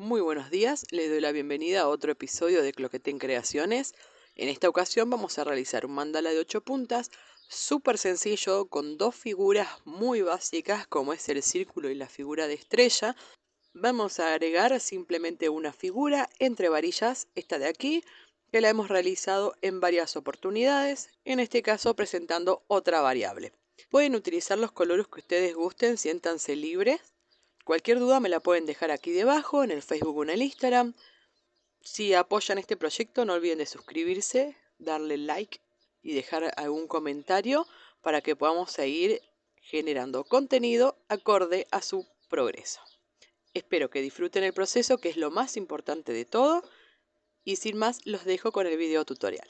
Muy buenos días, les doy la bienvenida a otro episodio de Cloquetín Creaciones. En esta ocasión vamos a realizar un mandala de 8 puntas, súper sencillo, con dos figuras muy básicas como es el círculo y la figura de estrella. Vamos a agregar simplemente una figura entre varillas, esta de aquí, que la hemos realizado en varias oportunidades, en este caso presentando otra variable. Pueden utilizar los colores que ustedes gusten, siéntanse libres. Cualquier duda me la pueden dejar aquí debajo, en el Facebook o en el Instagram. Si apoyan este proyecto, no olviden de suscribirse, darle like y dejar algún comentario para que podamos seguir generando contenido acorde a su progreso. Espero que disfruten el proceso, que es lo más importante de todo, y sin más los dejo con el video tutorial.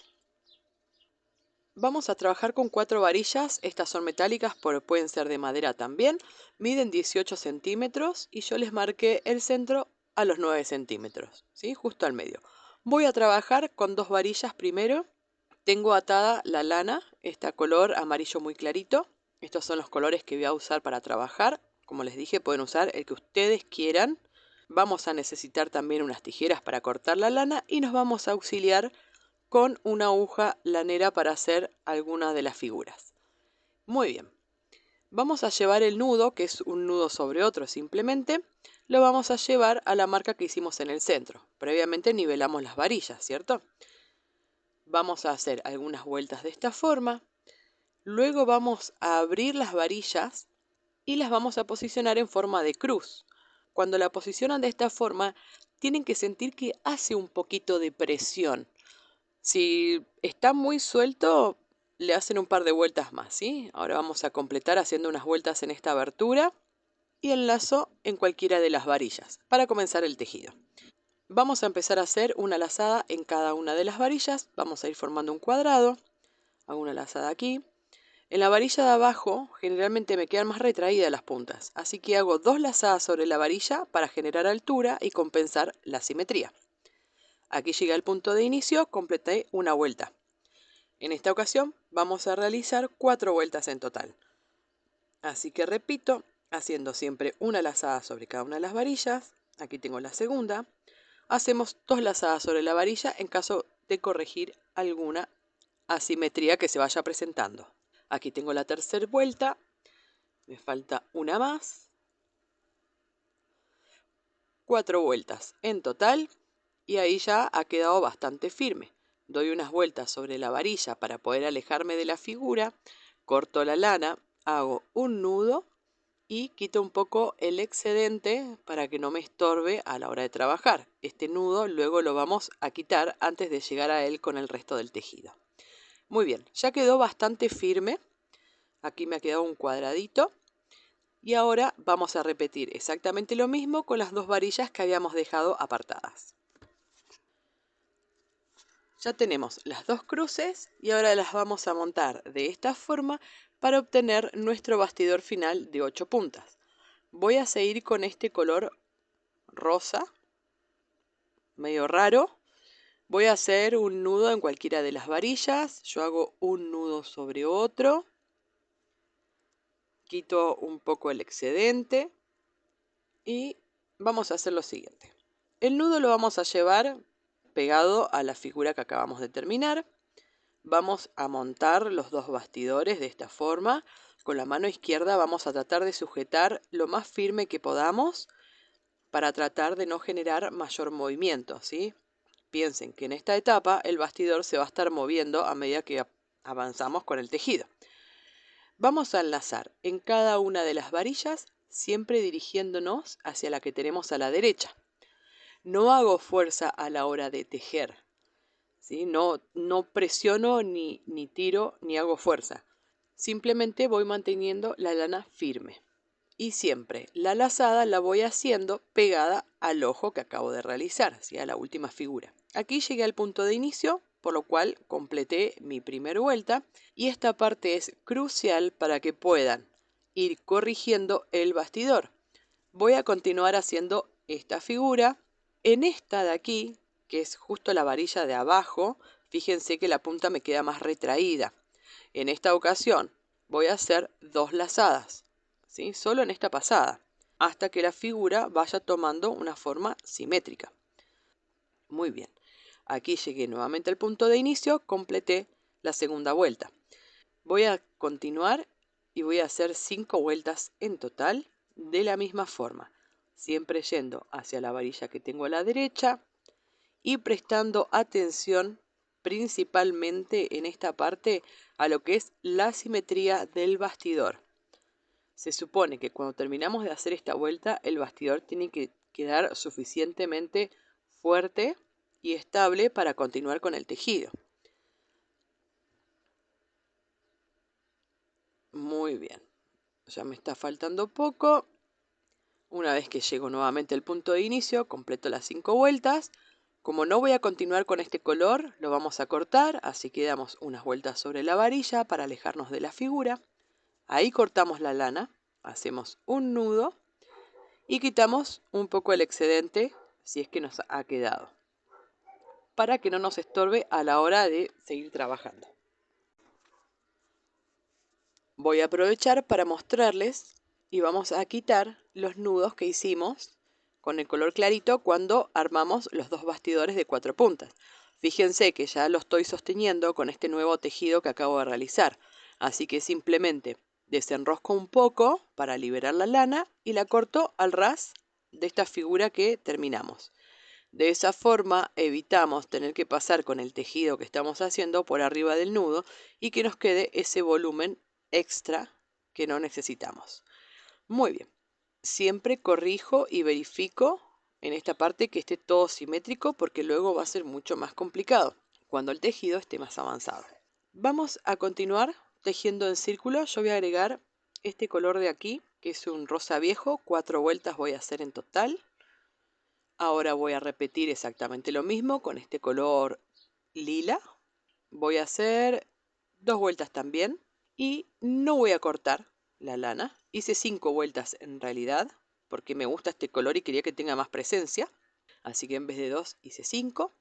Vamos a trabajar con 4 varillas, estas son metálicas pero pueden ser de madera también, miden 18 centímetros y yo les marqué el centro a los 9 centímetros, ¿sí? Justo al medio. Voy a trabajar con 2 varillas primero, tengo atada la lana, esta color amarillo muy clarito, estos son los colores que voy a usar para trabajar, como les dije pueden usar el que ustedes quieran. Vamos a necesitar también unas tijeras para cortar la lana y nos vamos a auxiliar con una aguja lanera para hacer alguna de las figuras. Muy bien, vamos a llevar el nudo, que es un nudo sobre otro simplemente, lo vamos a llevar a la marca que hicimos en el centro. Previamente nivelamos las varillas, ¿cierto? Vamos a hacer algunas vueltas de esta forma, luego vamos a abrir las varillas y las vamos a posicionar en forma de cruz. Cuando la posicionan de esta forma, tienen que sentir que hace un poquito de presión. Si está muy suelto, le hacen un par de vueltas más, ¿sí? Ahora vamos a completar haciendo unas vueltas en esta abertura y enlazo en cualquiera de las varillas para comenzar el tejido. Vamos a empezar a hacer una lazada en cada una de las varillas. Vamos a ir formando un cuadrado. Hago una lazada aquí. En la varilla de abajo generalmente me quedan más retraídas las puntas, así que hago 2 lazadas sobre la varilla para generar altura y compensar la simetría. Aquí llega el punto de inicio, completé una vuelta. En esta ocasión vamos a realizar 4 vueltas en total. Así que repito, haciendo siempre una lazada sobre cada una de las varillas. Aquí tengo la segunda. Hacemos 2 lazadas sobre la varilla en caso de corregir alguna asimetría que se vaya presentando. Aquí tengo la tercera vuelta. Me falta una más. 4 vueltas en total. Y ahí ya ha quedado bastante firme. Doy unas vueltas sobre la varilla para poder alejarme de la figura, corto la lana, hago un nudo y quito un poco el excedente para que no me estorbe a la hora de trabajar. Este nudo luego lo vamos a quitar antes de llegar a él con el resto del tejido. Muy bien, ya quedó bastante firme. Aquí me ha quedado un cuadradito. Y ahora vamos a repetir exactamente lo mismo con las 2 varillas que habíamos dejado apartadas. Ya tenemos las 2 cruces y ahora las vamos a montar de esta forma para obtener nuestro bastidor final de 8 puntas. Voy a seguir con este color rosa, medio raro. Voy a hacer un nudo en cualquiera de las varillas. Yo hago un nudo sobre otro. Quito un poco el excedente. Y vamos a hacer lo siguiente. El nudo lo vamos a llevar pegado a la figura que acabamos de terminar. Vamos a montar los 2 bastidores de esta forma. Con la mano izquierda vamos a tratar de sujetar lo más firme que podamos para tratar de no generar mayor movimiento, ¿sí? Piensen que en esta etapa el bastidor se va a estar moviendo a medida que avanzamos con el tejido. Vamos a enlazar en cada una de las varillas, siempre dirigiéndonos hacia la que tenemos a la derecha. No hago fuerza a la hora de tejer, ¿sí? No presiono ni tiro ni hago fuerza. Simplemente voy manteniendo la lana firme. Y siempre la lazada la voy haciendo pegada al ojo que acabo de realizar, ¿sí? A la última figura. Aquí llegué al punto de inicio, por lo cual completé mi primera vuelta. Y esta parte es crucial para que puedan ir corrigiendo el bastidor. Voy a continuar haciendo esta figura. En esta de aquí, que es justo la varilla de abajo, fíjense que la punta me queda más retraída. En esta ocasión voy a hacer 2 lazadas, ¿sí? Solo en esta pasada. hasta que la figura vaya tomando una forma simétrica. Muy bien. Aquí llegué nuevamente al punto de inicio, completé la segunda vuelta. Voy a continuar y voy a hacer 5 vueltas en total de la misma forma, siempre yendo hacia la varilla que tengo a la derecha y prestando atención principalmente en esta parte a lo que es la simetría del bastidor. Se supone que cuando terminamos de hacer esta vuelta, el bastidor tiene que quedar suficientemente fuerte y estable para continuar con el tejido. Muy bien, ya me está faltando poco. Una vez que llego nuevamente al punto de inicio, completo las 5 vueltas. Como no voy a continuar con este color, lo vamos a cortar, así que damos unas vueltas sobre la varilla para alejarnos de la figura. Ahí cortamos la lana, hacemos un nudo y quitamos un poco el excedente si es que nos ha quedado, para que no nos estorbe a la hora de seguir trabajando. Voy a aprovechar para mostrarles y vamos a quitar los nudos que hicimos con el color clarito cuando armamos los dos bastidores de 4 puntas. Fíjense que ya lo estoy sosteniendo con este nuevo tejido que acabo de realizar, así que simplemente desenrosco un poco para liberar la lana y la corto al ras de esta figura que terminamos. De esa forma evitamos tener que pasar con el tejido que estamos haciendo por arriba del nudo y que nos quede ese volumen extra que no necesitamos. Muy bien, siempre corrijo y verifico en esta parte que esté todo simétrico porque luego va a ser mucho más complicado cuando el tejido esté más avanzado. Vamos a continuar tejiendo en círculo. Yo voy a agregar este color de aquí, que es un rosa viejo. 4 vueltas voy a hacer en total. Ahora voy a repetir exactamente lo mismo con este color lila. Voy a hacer 2 vueltas también y no voy a cortar la lana. Hice 5 vueltas en realidad porque me gusta este color y quería que tenga más presencia. Así que en vez de 2 hice 5.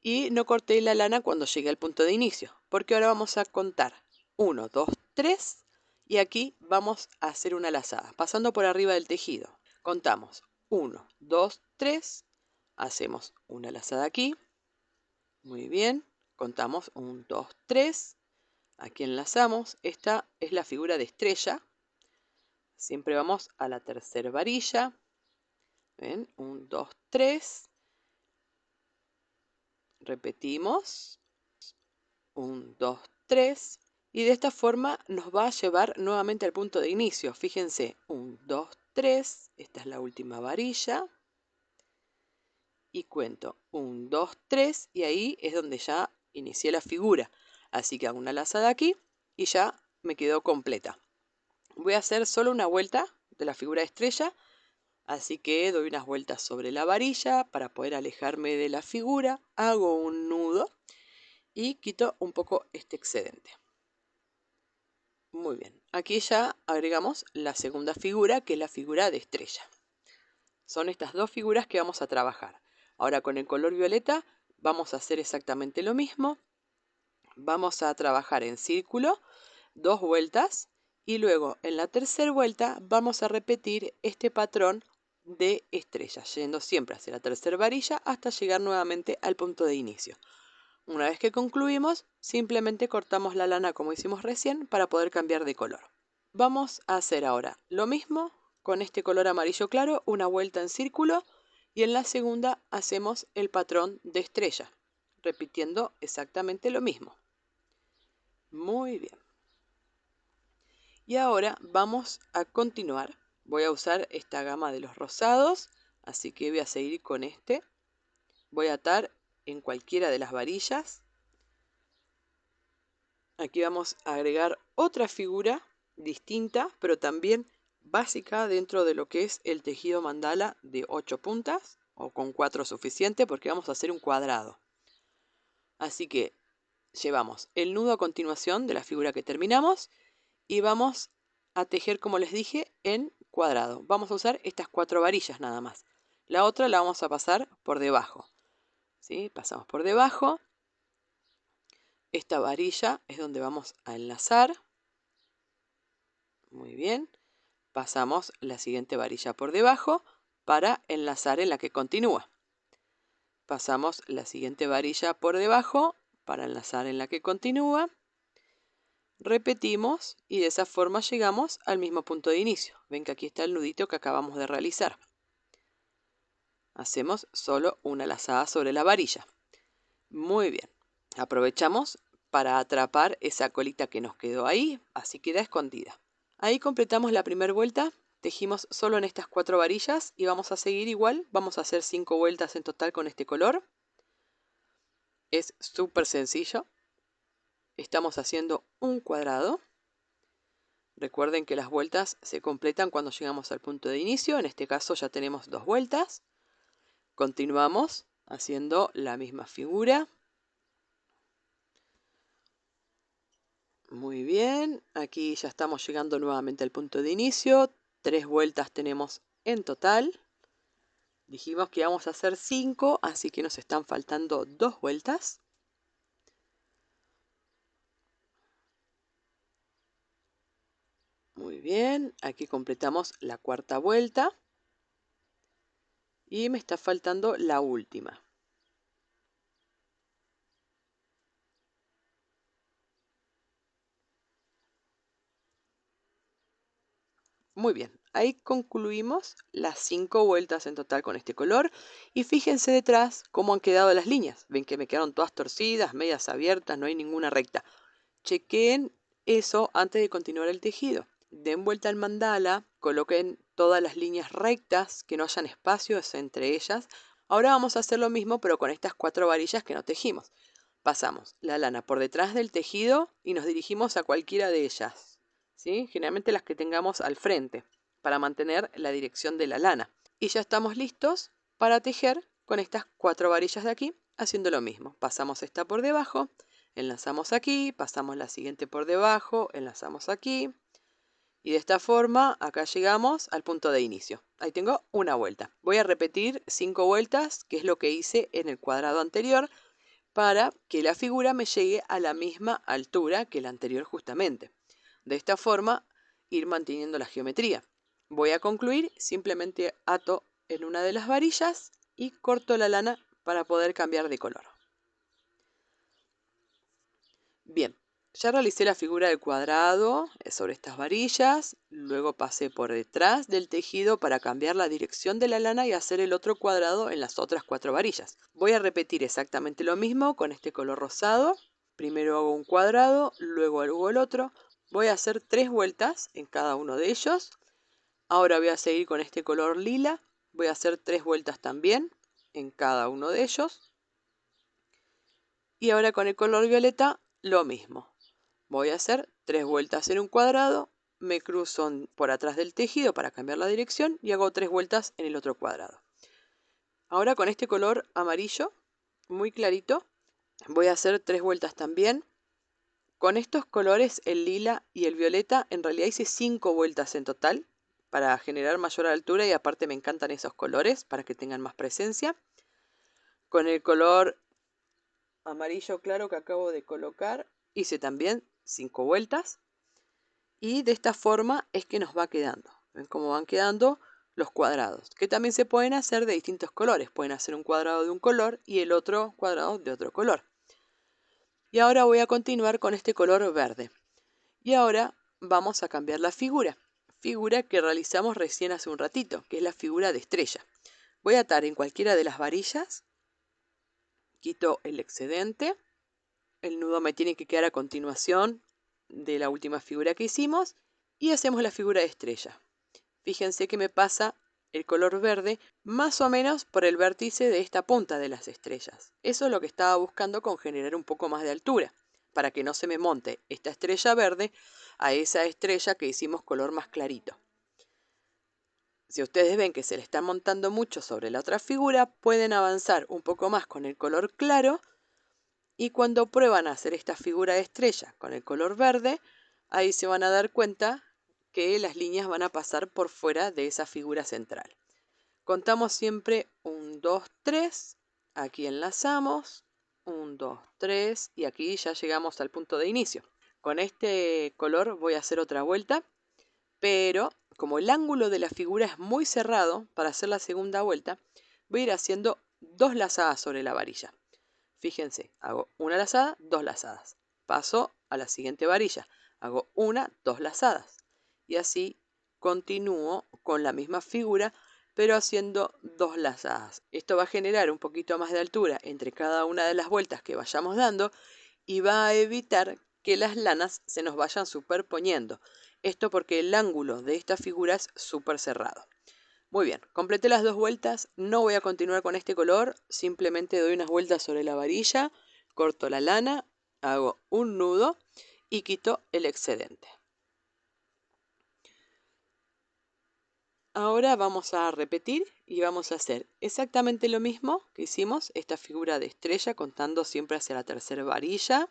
Y no corté la lana cuando llegué al punto de inicio, porque ahora vamos a contar 1, 2, 3 y aquí vamos a hacer una lazada, pasando por arriba del tejido. Contamos 1, 2, 3, hacemos una lazada aquí, muy bien, contamos 1, 2, 3, aquí enlazamos, esta es la figura de estrella, siempre vamos a la tercera varilla, ¿ven? 1, 2, 3, repetimos, 1, 2, 3. Y de esta forma nos va a llevar nuevamente al punto de inicio. Fíjense, 1, 2, 3. Esta es la última varilla. Y cuento 1, 2, 3. Y ahí es donde ya inicié la figura. Así que hago una lazada aquí y ya me quedó completa. Voy a hacer solo una vuelta de la figura de estrella. Así que doy unas vueltas sobre la varilla para poder alejarme de la figura. Hago un nudo y quito un poco este excedente. Muy bien, aquí ya agregamos la segunda figura, que es la figura de estrella. Son estas dos figuras que vamos a trabajar. Ahora con el color violeta vamos a hacer exactamente lo mismo. Vamos a trabajar en círculo 2 vueltas y luego en la tercera vuelta vamos a repetir este patrón de estrella, yendo siempre hacia la tercera varilla hasta llegar nuevamente al punto de inicio. Una vez que concluimos, simplemente cortamos la lana como hicimos recién para poder cambiar de color. Vamos a hacer ahora lo mismo con este color amarillo claro, una vuelta en círculo y en la segunda hacemos el patrón de estrella, repitiendo exactamente lo mismo. Muy bien. Y ahora vamos a continuar. Voy a usar esta gama de los rosados, así que voy a seguir con este. Voy a atar en cualquiera de las varillas. Aquí vamos a agregar otra figura distinta, pero también básica dentro de lo que es el tejido mandala de 8 puntas, o con 4 suficiente porque vamos a hacer un cuadrado. Así que llevamos el nudo a continuación de la figura que terminamos y vamos a tejer, como les dije, en cuadrado. Vamos a usar estas 4 varillas nada más. La otra la vamos a pasar por debajo. ¿Sí? Pasamos por debajo. Esta varilla es donde vamos a enlazar. Muy bien. Pasamos la siguiente varilla por debajo para enlazar en la que continúa. Pasamos la siguiente varilla por debajo para enlazar en la que continúa. Repetimos y de esa forma llegamos al mismo punto de inicio. Ven que aquí está el nudito que acabamos de realizar. Hacemos solo una lazada sobre la varilla. Muy bien. Aprovechamos para atrapar esa colita que nos quedó ahí, así queda escondida. Ahí completamos la primera vuelta. Tejimos solo en estas 4 varillas y vamos a seguir igual. Vamos a hacer 5 vueltas en total con este color. Es súper sencillo. Estamos haciendo un cuadrado. Recuerden que las vueltas se completan cuando llegamos al punto de inicio. En este caso ya tenemos 2 vueltas. Continuamos haciendo la misma figura. Muy bien. Aquí ya estamos llegando nuevamente al punto de inicio. 3 vueltas tenemos en total. Dijimos que íbamos a hacer 5, así que nos están faltando 2 vueltas. Muy bien, aquí completamos la 4ª vuelta. Y me está faltando la última. Muy bien, ahí concluimos las 5 vueltas en total con este color. Y fíjense detrás cómo han quedado las líneas. Ven que me quedaron todas torcidas, medias abiertas, no hay ninguna recta. Chequeen eso antes de continuar el tejido. Den vuelta al mandala, coloquen todas las líneas rectas, que no hayan espacios entre ellas. Ahora vamos a hacer lo mismo pero con estas 4 varillas que no tejimos. Pasamos la lana por detrás del tejido y nos dirigimos a cualquiera de ellas, ¿sí? Generalmente las que tengamos al frente, para mantener la dirección de la lana. Y ya estamos listos para tejer con estas 4 varillas de aquí, haciendo lo mismo. Pasamos esta por debajo, enlazamos aquí, pasamos la siguiente por debajo, enlazamos aquí. Y de esta forma acá llegamos al punto de inicio. Ahí tengo una vuelta. Voy a repetir 5 vueltas, que es lo que hice en el cuadrado anterior, para que la figura me llegue a la misma altura que la anterior justamente. De esta forma ir manteniendo la geometría. Voy a concluir, simplemente ato en una de las varillas y corto la lana para poder cambiar de color. Bien, ya realicé la figura del cuadrado sobre estas varillas, luego pasé por detrás del tejido para cambiar la dirección de la lana y hacer el otro cuadrado en las otras 4 varillas. Voy a repetir exactamente lo mismo con este color rosado. Primero hago un cuadrado, luego hago el otro. Voy a hacer 3 vueltas en cada uno de ellos. Ahora voy a seguir con este color lila. Voy a hacer 3 vueltas también en cada uno de ellos. Y ahora con el color violeta lo mismo. Voy a hacer 3 vueltas en un cuadrado, me cruzo por atrás del tejido para cambiar la dirección y hago 3 vueltas en el otro cuadrado. Ahora con este color amarillo, muy clarito, voy a hacer 3 vueltas también. Con estos colores, el lila y el violeta, en realidad hice 5 vueltas en total para generar mayor altura y aparte me encantan esos colores para que tengan más presencia. Con el color amarillo claro que acabo de colocar, hice también 5 vueltas. Y de esta forma es que nos va quedando. ¿Ven cómo van quedando los cuadrados? Que también se pueden hacer de distintos colores. Pueden hacer un cuadrado de un color y el otro cuadrado de otro color. Y ahora voy a continuar con este color verde. Y ahora vamos a cambiar la figura. Figura que realizamos recién hace un ratito, que es la figura de estrella. Voy a atar en cualquiera de las varillas. Quito el excedente. El nudo me tiene que quedar a continuación de la última figura que hicimos y hacemos la figura de estrella. Fíjense que me pasa el color verde más o menos por el vértice de esta punta de las estrellas. Eso es lo que estaba buscando con generar un poco más de altura, para que no se me monte esta estrella verde a esa estrella que hicimos color más clarito. Si ustedes ven que se le está montando mucho sobre la otra figura, pueden avanzar un poco más con el color claro. Y cuando prueban a hacer esta figura de estrella con el color verde, ahí se van a dar cuenta que las líneas van a pasar por fuera de esa figura central. Contamos siempre 1, 2, 3, aquí enlazamos, 1, 2, 3 y aquí ya llegamos al punto de inicio. Con este color voy a hacer otra vuelta, pero como el ángulo de la figura es muy cerrado, para hacer la segunda vuelta, voy a ir haciendo 2 lazadas sobre la varilla. Fíjense, hago una lazada, 2 lazadas. Paso a la siguiente varilla, hago una, 2 lazadas. Y así continúo con la misma figura, pero haciendo 2 lazadas. Esto va a generar un poquito más de altura entre cada una de las vueltas que vayamos dando y va a evitar que las lanas se nos vayan superponiendo. Esto porque el ángulo de esta figura es súper cerrado. Muy bien, completé las 2 vueltas, no voy a continuar con este color, simplemente doy unas vueltas sobre la varilla, corto la lana, hago un nudo y quito el excedente. Ahora vamos a repetir y vamos a hacer exactamente lo mismo que hicimos, esta figura de estrella contando siempre hacia la tercera varilla.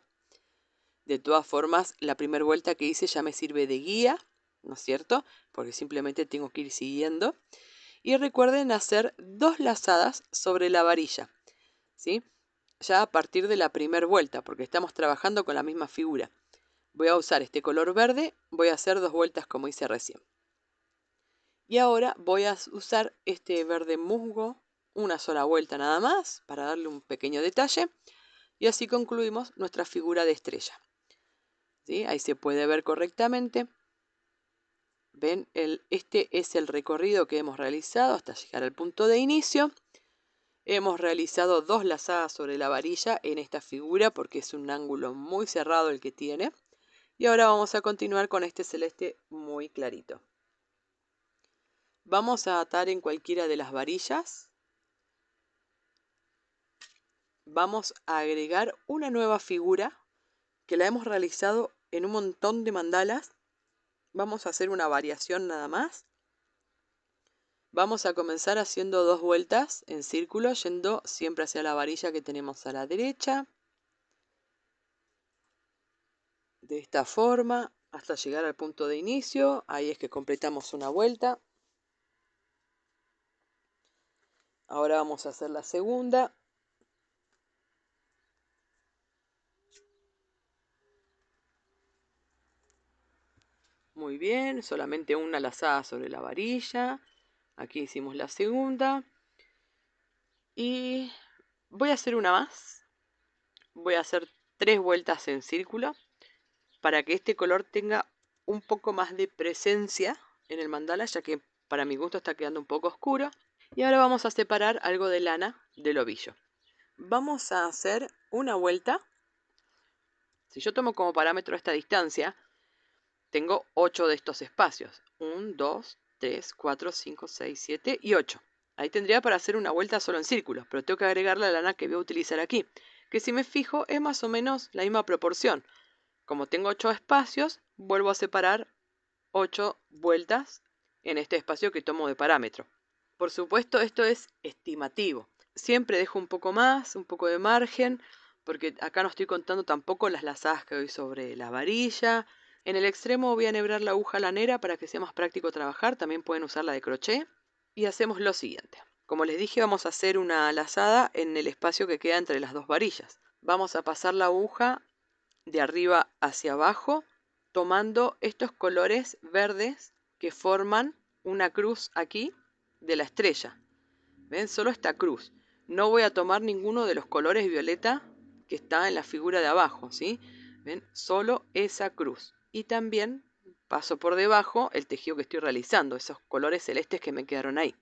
De todas formas, la primera vuelta que hice ya me sirve de guía, ¿no es cierto? Porque simplemente tengo que ir siguiendo. Y recuerden hacer 2 lazadas sobre la varilla, ¿sí? Ya a partir de la primera vuelta, porque estamos trabajando con la misma figura. Voy a usar este color verde, voy a hacer 2 vueltas como hice recién. Y ahora voy a usar este verde musgo, una sola vuelta nada más, para darle un pequeño detalle. Y así concluimos nuestra figura de estrella. ¿Sí? Ahí se puede ver correctamente. ¿Ven? Este es el recorrido que hemos realizado hasta llegar al punto de inicio. Hemos realizado 2 lazadas sobre la varilla en esta figura porque es un ángulo muy cerrado el que tiene. Y ahora vamos a continuar con este celeste muy clarito. Vamos a atar en cualquiera de las varillas. Vamos a agregar una nueva figura que la hemos realizado en un montón de mandalas. Vamos a hacer una variación nada más. Vamos a comenzar haciendo 2 vueltas en círculo, yendo siempre hacia la varilla que tenemos a la derecha. De esta forma, hasta llegar al punto de inicio. Ahí es que completamos una vuelta. Ahora vamos a hacer la segunda. Muy bien, solamente una lazada sobre la varilla. Aquí hicimos la segunda. Y voy a hacer una más. Voy a hacer 3 vueltas en círculo para que este color tenga un poco más de presencia en el mandala, ya que para mi gusto está quedando un poco oscuro. Y ahora vamos a separar algo de lana del ovillo. Vamos a hacer una vuelta. Si yo tomo como parámetro esta distancia, tengo 8 de estos espacios. 1, 2, 3, 4, 5, 6, 7 y 8. Ahí tendría para hacer una vuelta solo en círculos, pero tengo que agregar la lana que voy a utilizar aquí, que si me fijo es más o menos la misma proporción. Como tengo 8 espacios, vuelvo a separar 8 vueltas en este espacio que tomo de parámetro. Por supuesto, esto es estimativo. Siempre dejo un poco más, un poco de margen, porque acá no estoy contando tampoco las lazadas que doy sobre la varilla. En el extremo voy a enhebrar la aguja lanera para que sea más práctico trabajar. También pueden usar la de crochet. Y hacemos lo siguiente. Como les dije, vamos a hacer una lazada en el espacio que queda entre las 2 varillas. Vamos a pasar la aguja de arriba hacia abajo, tomando estos colores verdes que forman una cruz aquí de la estrella. ¿Ven? Solo esta cruz. No voy a tomar ninguno de los colores violeta que está en la figura de abajo, ¿sí? ¿Ven? Solo esa cruz. Y también paso por debajo el tejido que estoy realizando, esos colores celestes que me quedaron ahí.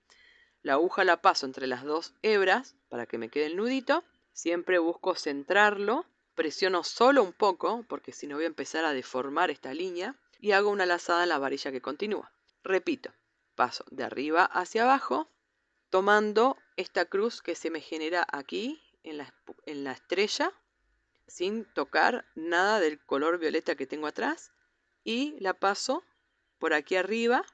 La aguja la paso entre las 2 hebras para que me quede el nudito. Siempre busco centrarlo. Presiono solo un poco, porque si no voy a empezar a deformar esta línea. Y hago una lazada en la varilla que continúa. Repito, paso de arriba hacia abajo, tomando esta cruz que se me genera aquí en la estrella, sin tocar nada del color violeta que tengo atrás, y la paso por aquí arriba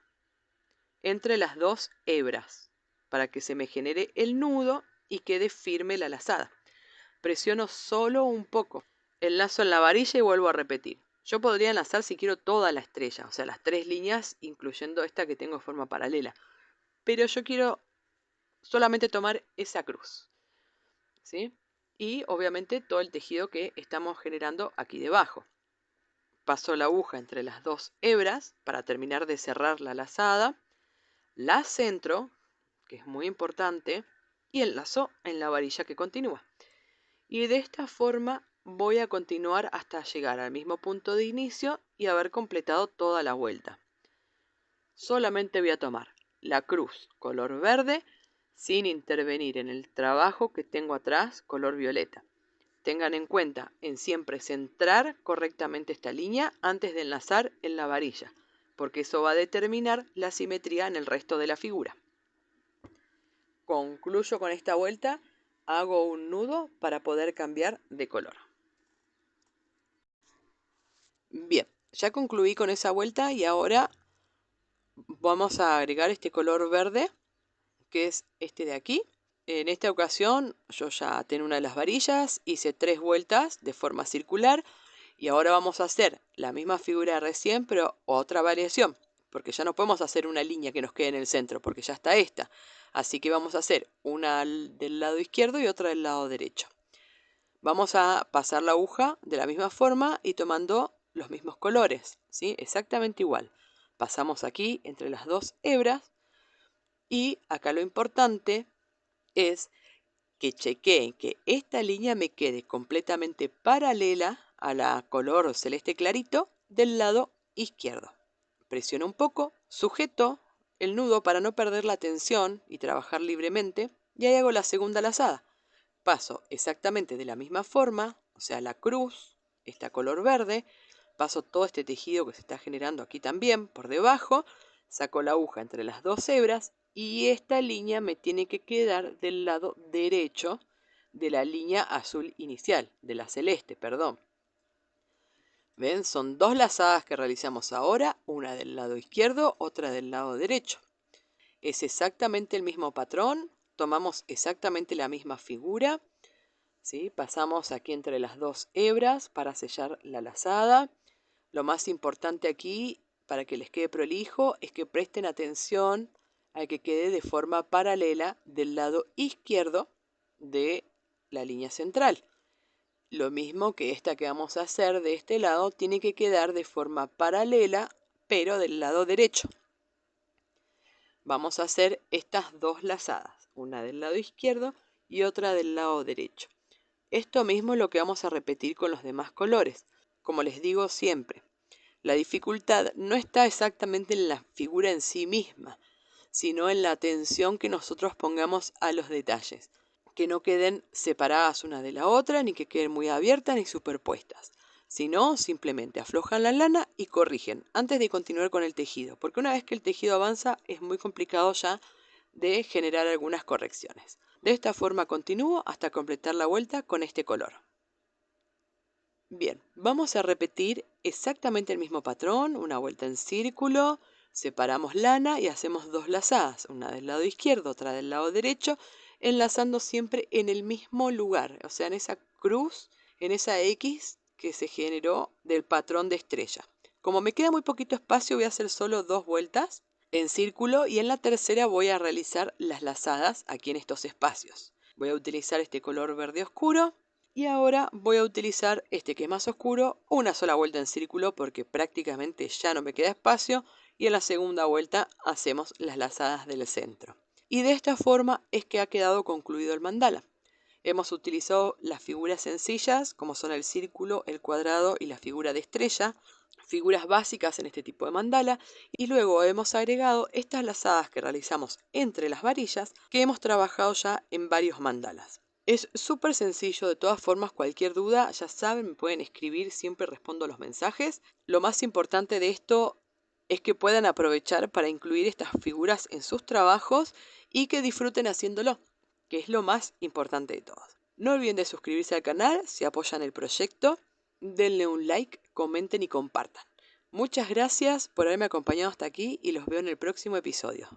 entre las 2 hebras para que se me genere el nudo y quede firme la lazada. Presiono solo un poco, enlazo en la varilla y vuelvo a repetir. Yo podría enlazar si quiero toda la estrella, o sea, las 3 líneas, incluyendo esta que tengo de forma paralela, pero yo quiero solamente tomar esa cruz, ¿sí? Y obviamente todo el tejido que estamos generando aquí debajo. paso la aguja entre las dos hebras para terminar de cerrar la lazada, la centro, que es muy importante, y enlazo en la varilla que continúa. Y de esta forma voy a continuar hasta llegar al mismo punto de inicio y haber completado toda la vuelta. Solamente voy a tomar la cruz color verde sin intervenir en el trabajo que tengo atrás color violeta. Tengan en cuenta en siempre centrar correctamente esta línea antes de enlazar en la varilla, porque eso va a determinar la simetría en el resto de la figura. Concluyo con esta vuelta, hago un nudo para poder cambiar de color. Bien, ya concluí con esa vuelta y ahora vamos a agregar este color verde, que es este de aquí. En esta ocasión yo ya tengo una de las varillas, hice 3 vueltas de forma circular y ahora vamos a hacer la misma figura de recién, pero otra variación, porque ya no podemos hacer una línea que nos quede en el centro, porque ya está esta. Así que vamos a hacer una del lado izquierdo y otra del lado derecho. Vamos a pasar la aguja de la misma forma y tomando los mismos colores, ¿sí? Exactamente igual. Pasamos aquí entre las dos hebras y acá lo importante es que chequeen que esta línea me quede completamente paralela a la color celeste clarito del lado izquierdo. Presiono un poco, sujeto el nudo para no perder la tensión y trabajar libremente, y ahí hago la segunda lazada. Paso exactamente de la misma forma, o sea, la cruz, esta color verde, paso todo este tejido que se está generando aquí también por debajo, saco la aguja entre las dos hebras y esta línea me tiene que quedar del lado derecho de la línea azul inicial, de la celeste, perdón. ¿Ven? Son dos lazadas que realizamos ahora, una del lado izquierdo, otra del lado derecho. Es exactamente el mismo patrón, tomamos exactamente la misma figura, ¿sí? Pasamos aquí entre las dos hebras para sellar la lazada. Lo más importante aquí, para que les quede prolijo, es que presten atención a que quede de forma paralela del lado izquierdo de la línea central. Lo mismo que esta que vamos a hacer de este lado, tiene que quedar de forma paralela, pero del lado derecho. Vamos a hacer estas dos lazadas, una del lado izquierdo y otra del lado derecho. Esto mismo es lo que vamos a repetir con los demás colores. Como les digo siempre, la dificultad no está exactamente en la figura en sí misma, sino en la atención que nosotros pongamos a los detalles. Que no queden separadas una de la otra, ni que queden muy abiertas ni superpuestas. Sino simplemente aflojan la lana y corrigen antes de continuar con el tejido, porque una vez que el tejido avanza es muy complicado ya de generar algunas correcciones. De esta forma continúo hasta completar la vuelta con este color. Bien, vamos a repetir exactamente el mismo patrón, una vuelta en círculo, separamos lana y hacemos dos lazadas, una del lado izquierdo, otra del lado derecho, enlazando siempre en el mismo lugar, o sea, en esa cruz, en esa X que se generó del patrón de estrella. Como me queda muy poquito espacio, voy a hacer solo 2 vueltas en círculo y en la tercera voy a realizar las lazadas aquí en estos espacios. Voy a utilizar este color verde oscuro y ahora voy a utilizar este que es más oscuro, una sola vuelta en círculo porque prácticamente ya no me queda espacio y en la segunda vuelta hacemos las lazadas del centro. Y de esta forma es que ha quedado concluido el mandala. Hemos utilizado las figuras sencillas como son el círculo, el cuadrado y la figura de estrella, figuras básicas en este tipo de mandala, y luego hemos agregado estas lazadas que realizamos entre las varillas que hemos trabajado ya en varios mandalas. Es súper sencillo, de todas formas cualquier duda ya saben, me pueden escribir, siempre respondo los mensajes. Lo más importante de esto es que puedan aprovechar para incluir estas figuras en sus trabajos y que disfruten haciéndolo, que es lo más importante de todo. No olviden de suscribirse al canal si apoyan el proyecto, denle un like, comenten y compartan. Muchas gracias por haberme acompañado hasta aquí y los veo en el próximo episodio.